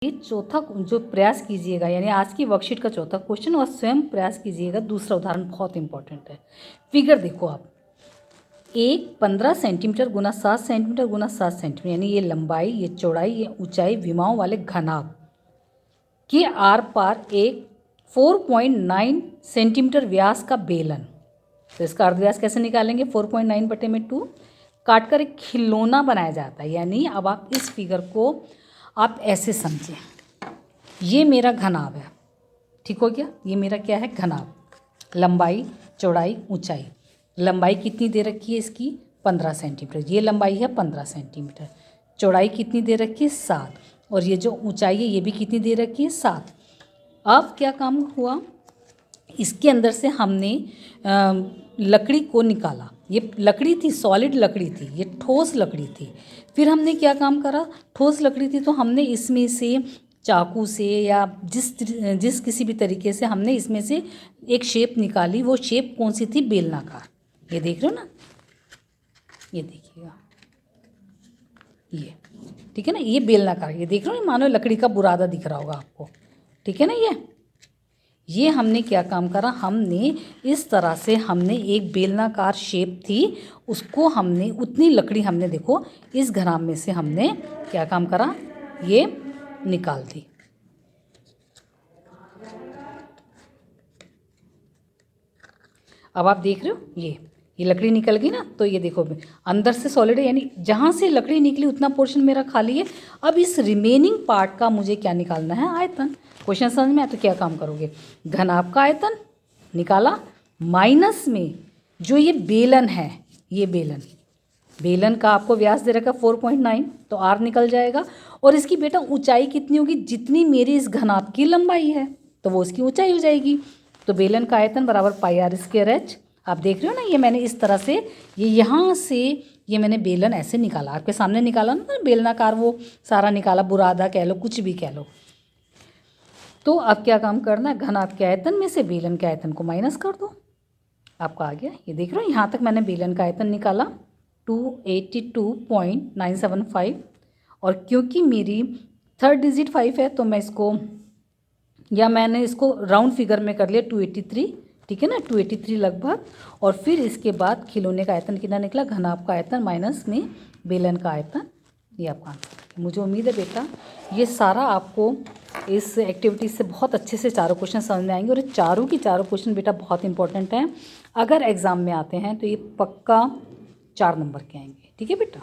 ये चौथा जो प्रयास कीजिएगा, यानी आज की वर्कशीट का चौथा क्वेश्चन, और स्वयं प्रयास कीजिएगा। दूसरा उदाहरण बहुत इंपॉर्टेंट है। फिगर देखो आप, एक 15 सेंटीमीटर गुना 7 सेंटीमीटर गुना 7 सेंटीमीटर, यानी ये लंबाई, ये चौड़ाई, ये ऊंचाई, विमाओं वाले घनाभ के आर पार एक 4.9 सेंटीमीटर व्यास का बेलन। तो इसका अर्धव्यास कैसे निकालेंगे? 4.9/2 काटकर एक खिलौना बनाया जाता है। यानी अब आप इस फिगर को आप ऐसे समझें, ये मेरा घनाभ है, ठीक हो गया? ये मेरा क्या है? घनाभ। लंबाई, चौड़ाई, ऊंचाई। लंबाई कितनी दे रखी है इसकी? 15 सेंटीमीटर। ये लंबाई है 15 सेंटीमीटर। चौड़ाई कितनी दे रखी है? 7। और ये जो ऊंचाई है ये भी कितनी दे रखी है? 7। अब क्या काम हुआ? इसके अंदर से हमने लकड़ी को निकाला। ये लकड़ी थी, सॉलिड लकड़ी थी, ये ठोस लकड़ी थी। फिर हमने क्या काम करा? ठोस लकड़ी थी तो हमने इसमें से चाकू से या जिस किसी भी तरीके से हमने इसमें से एक शेप निकाली। वो शेप कौन सी थी? बेलनाकार। ये देख रहे हो ना, ये देखिएगा, ये ठीक है ना, ये बेलनाकार। ये देख रहे हो, मानो लकड़ी का बुरादा दिख रहा होगा आपको, ठीक है ना। ये हमने क्या काम करा? हमने इस तरह से हमने एक बेलनाकार शेप थी, उसको हमने उतनी लकड़ी हमने देखो इस घराम में से हमने क्या काम करा? ये निकाल दी। अब आप देख रहे हो, ये लकड़ी निकल गई ना। तो ये देखो अंदर से सॉलिड है, यानी जहाँ से लकड़ी निकली उतना पोर्शन मेरा खाली है। अब इस रिमेनिंग पार्ट का मुझे क्या निकालना है? आयतन। क्वेश्चन समझ में आया तो क्या काम करोगे? घनाभ का आयतन निकाला, माइनस में जो ये बेलन है, ये बेलन का आपको व्यास दे रखा 4.9, तो आर निकल जाएगा। और इसकी बेटा ऊंचाई कितनी होगी? जितनी मेरी इस घनाभ की लंबाई है तो वो इसकी ऊंचाई हो जाएगी। तो बेलन का आयतन बराबर πr²h। आप देख रहे हो ना, ये मैंने इस तरह से, ये यहाँ से ये मैंने बेलन ऐसे निकाला, आपके सामने निकाला ना बेलनाकार, वो सारा निकाला, बुरादा कह लो, कुछ भी कह लो। तो अब क्या काम करना है? घनाभ के आयतन में से बेलन के आयतन को माइनस कर दो, आपका आ गया। ये देख रहे हो, यहाँ तक मैंने बेलन का आयतन निकाला 282.975। और क्योंकि मेरी थर्ड डिजिट 5 है तो मैं इसको, या मैंने इसको राउंड फिगर में कर लिया 283, ठीक है ना, 283 लगभग। और फिर इसके बाद खिलौने का आयतन कितना निकला? घनाभ का आयतन माइनस में बेलन का आयतन। ये आपका आंसर। मुझे उम्मीद है बेटा ये सारा आपको इस एक्टिविटी से बहुत अच्छे से चारों क्वेश्चन समझ में आएंगे। और ये चारों की चारों क्वेश्चन बेटा बहुत इंपॉर्टेंट हैं। अगर एग्ज़ाम में आते हैं तो ये पक्का 4 नंबर के आएंगे, ठीक है बेटा।